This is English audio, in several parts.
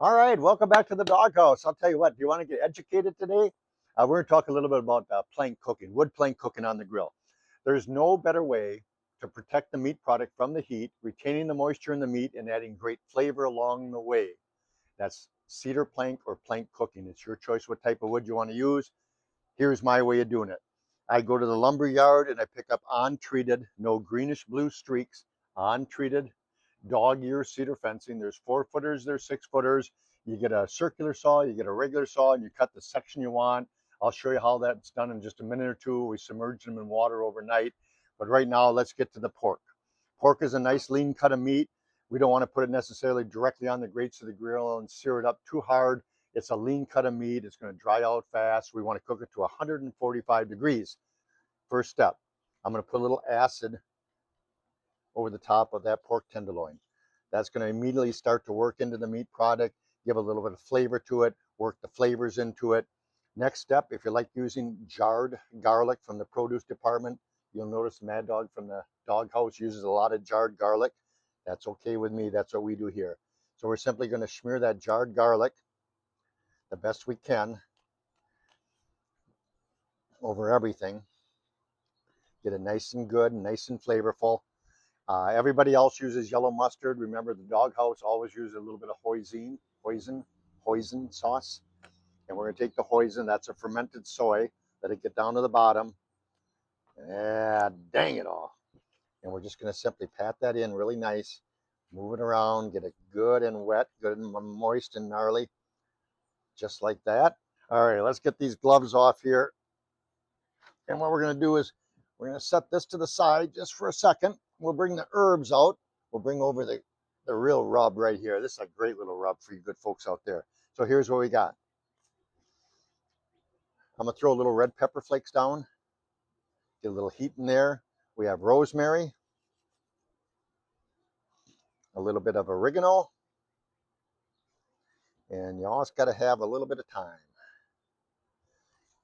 All right, welcome back to the doghouse. I'll tell you what, do you want to get educated today? We're going to talk a little bit about plank cooking, wood plank cooking on the grill. There's no better way to protect the meat product from the heat, retaining the moisture in the meat, and adding great flavor along the way. That's cedar plank or plank cooking. It's your choice what type of wood you want to use. Here's my way of doing it. I go to the lumber yard and I pick up untreated, no greenish blue streaks, untreated dog ear cedar fencing. There's 4-footers, there's 6-footers. You get a circular saw, you get a regular saw, and you cut the section you want. I'll show you how that's done in just a minute or two. We submerge them in water overnight. But right now, let's get to the pork. Pork is a nice lean cut of meat. We don't want to put it necessarily directly on the grates of the grill and sear it up too hard. It's a lean cut of meat. It's going to dry out fast. We want to cook it to 145 degrees. First step, I'm going to put a little acid over the top of that pork tenderloin. That's going to immediately start to work into the meat product, give a little bit of flavor to it, work the flavors into it. Next step, if you like using jarred garlic from the produce department, you'll notice Mad Dog from the doghouse uses a lot of jarred garlic. That's okay with me. That's what we do here. So we're simply going to smear that jarred garlic the best we can over everything. Get it nice and good, nice and flavorful. Everybody else uses yellow mustard. Remember, the doghouse always uses a little bit of hoisin sauce. And we're going to take the hoisin, that's a fermented soy, let it get down to the bottom. Yeah, dang it all. And we're just going to simply pat that in really nice, move it around, get it good and wet, good and moist and gnarly, just like that. All right, let's get these gloves off here. And what we're going to do is we're going to set this to the side just for a second. We'll bring the herbs out. We'll bring over the real rub right here. This is a great little rub for you good folks out there. So here's what we got. I'm going to throw a little red pepper flakes down. Get a little heat in there. We have rosemary. A little bit of oregano. And you always got to have a little bit of thyme.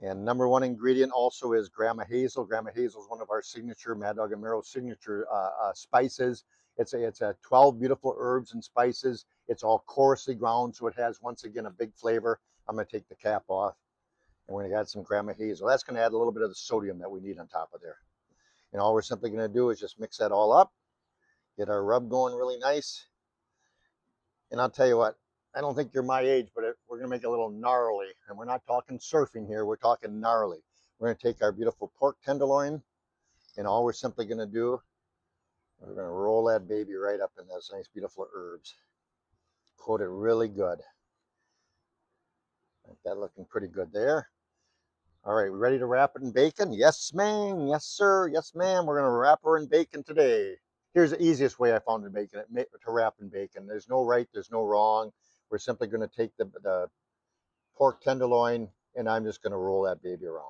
And number one ingredient also is Grandma Hazel. Grandma Hazel is one of our signature, Mad Dog and Mero's signature spices. It's a 12 beautiful herbs and spices. It's all coarsely ground, so it has, once again, a big flavor. I'm going to take the cap off, and we're going to add some Grandma Hazel. That's going to add a little bit of the sodium that we need on top of there. And all we're simply going to do is just mix that all up, get our rub going really nice. And I'll tell you what, I don't think you're my age, but we're going to make it a little gnarly. And we're not talking surfing here. We're talking gnarly. We're going to take our beautiful pork tenderloin, and all we're simply going to do, we're going to roll that baby right up in those nice, beautiful herbs. Coat it really good. Like that, looking pretty good there. All right, we ready to wrap it in bacon? Yes, ma'am. Yes, sir. Yes, ma'am. We're going to wrap her in bacon today. Here's the easiest way I found to wrap in bacon. There's no right, there's no wrong. We're simply going to take the pork tenderloin, and I'm just going to roll that baby around.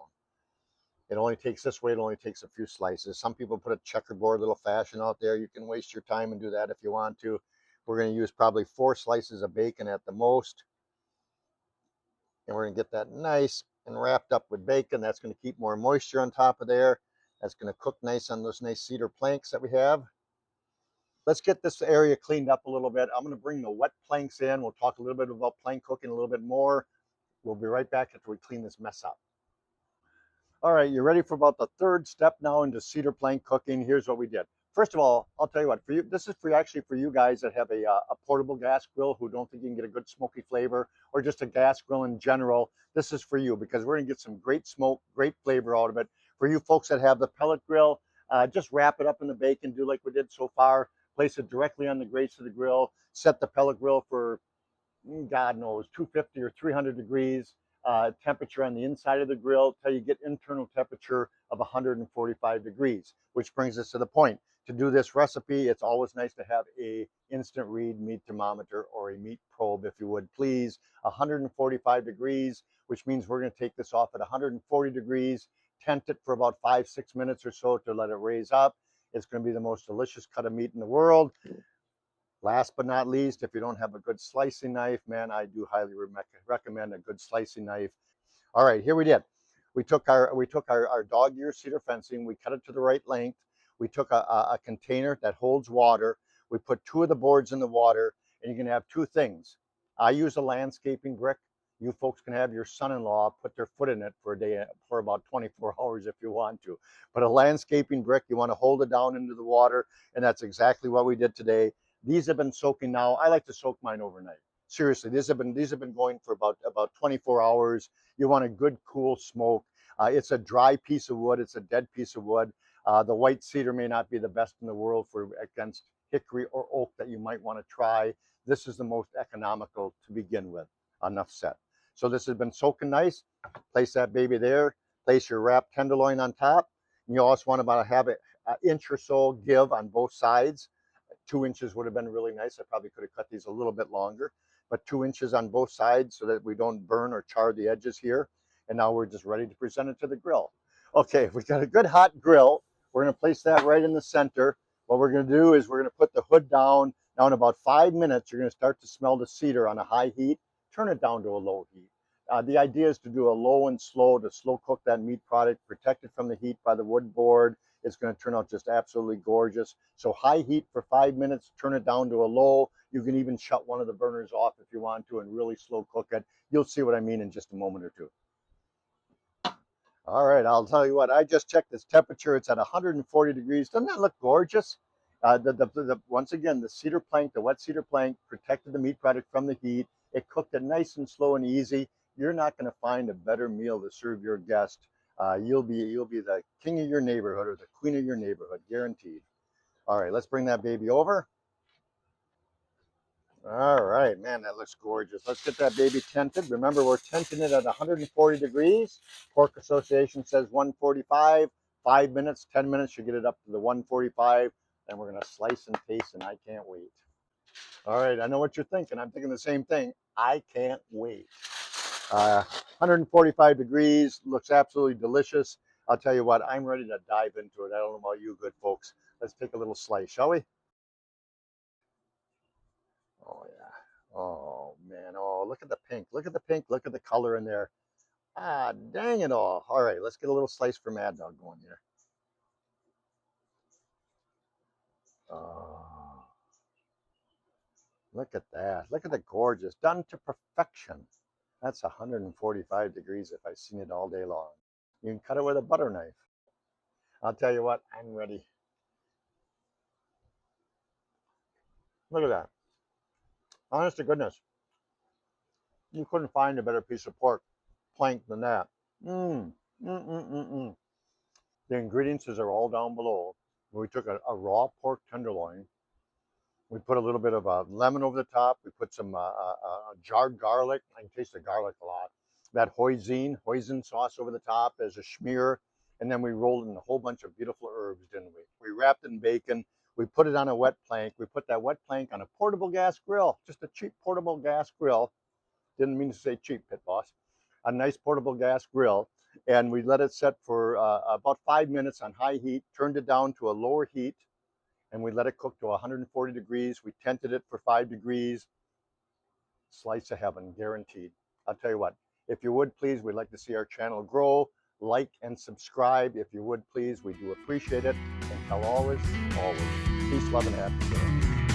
It only takes this way. It only takes a few slices. Some people put a checkerboard little fashion out there. You can waste your time and do that if you want to. We're going to use probably 4 slices of bacon at the most. And we're going to get that nice and wrapped up with bacon. That's going to keep more moisture on top of there. That's going to cook nice on those nice cedar planks that we have. Let's get this area cleaned up a little bit. I'm going to bring the wet planks in. We'll talk a little bit about plank cooking a little bit more. We'll be right back after we clean this mess up. All right, you're ready for about the third step now into cedar plank cooking. Here's what we did. First of all, I'll tell you what, for you, this is actually for you guys that have a portable gas grill who don't think you can get a good smoky flavor, or just a gas grill in general. This is for you because we're going to get some great smoke, great flavor out of it. For you folks that have the pellet grill, just wrap it up in the bacon, do like we did so far. Place it directly on the grates of the grill. Set the pellet grill for, God knows, 250 or 300 degrees. Temperature on the inside of the grill till you get internal temperature of 145 degrees, which brings us to the point. To do this recipe, it's always nice to have a instant read meat thermometer or a meat probe, if you would please. 145 degrees, which means we're going to take this off at 140 degrees, tent it for about 5-6 minutes or so to let it raise up. It's going to be the most delicious cut of meat in the world. Last but not least, if you don't have a good slicing knife, man, I do highly recommend a good slicing knife. All right, here we did. We took our dog ear cedar fencing. We cut it to the right length. We took a container that holds water. We put 2 of the boards in the water, and you can have 2 things. I use a landscaping brick. You folks can have your son-in-law put their foot in it for a day, for about 24 hours if you want to. But a landscaping brick, you want to hold it down into the water, and that's exactly what we did today. These have been soaking now. I like to soak mine overnight. Seriously, these have been going for about 24 hours. You want a good cool smoke. It's a dry piece of wood. It's a dead piece of wood. The white cedar may not be the best in the world for against hickory or oak that you might want to try. This is the most economical to begin with. Enough said. So this has been soaking nice. Place that baby there. Place your wrapped tenderloin on top. And you also want to have it an inch or so give on both sides. 2 inches would have been really nice. I probably could have cut these a little bit longer, but 2 inches on both sides so that we don't burn or char the edges here. And now we're just ready to present it to the grill. Okay, we got a good hot grill. We're going to place that right in the center. What we're going to do is we're going to put the hood down. Now in about 5 minutes, you're going to start to smell the cedar on a high heat. Turn it down to a low heat. The idea is to do a low and slow to slow cook that meat product, protect it from the heat by the wood board. It's going to turn out just absolutely gorgeous. So high heat for 5 minutes, turn it down to a low. You can even shut one of the burners off if you want to and really slow cook it. You'll see what I mean in just a moment or two. All right, I'll tell you what, I just checked this temperature. It's at 140 degrees. Doesn't that look gorgeous? Once again, the cedar plank, the wet cedar plank, protected the meat product from the heat. It cooked it nice and slow and easy. You're not going to find a better meal to serve your guest. You'll be the king of your neighborhood or the queen of your neighborhood, guaranteed. All right, let's bring that baby over. All right, man, that looks gorgeous. Let's get that baby tented. Remember, we're tenting it at 140 degrees. Pork Association says 145. 5 minutes, 10 minutes, you get it up to the 145. Then we're going to slice and taste, and I can't wait. All right, I know what you're thinking. I'm thinking the same thing. I can't wait. 145 degrees, looks absolutely delicious. I'll tell you what, I'm ready to dive into it. I don't know about you good folks. Let's take a little slice, shall we? Oh, yeah. Oh, man. Oh, look at the pink. Look at the pink. Look at the color in there. Ah, dang it all. All right, let's get a little slice for Mad Dog going here. Oh, look at that. Look at the gorgeous. Done to perfection. That's 145 degrees if I've seen it all day long. You can cut it with a butter knife. I'll tell you what, I'm ready. Look at that. Honest to goodness, you couldn't find a better piece of pork plank than that. Mmm. Mm-mm-mm-mm. The ingredients are all down below. We took a raw pork tenderloin. We put a little bit of lemon over the top. We put some jarred garlic. I can taste the garlic a lot. That hoisin sauce over the top as a schmear. And then we rolled in a whole bunch of beautiful herbs, didn't we? We wrapped it in bacon. We put it on a wet plank. We put that wet plank on a portable gas grill, just a cheap portable gas grill. Didn't mean to say cheap, pit boss. A nice portable gas grill. And we let it set for about 5 minutes on high heat, turned it down to a lower heat, and we let it cook to 140 degrees. We tented it for 5 degrees. Slice of heaven, guaranteed. I'll tell you what, if you would please, we'd like to see our channel grow. Like and subscribe if you would please. We do appreciate it. And tell always, peace, love, and happiness.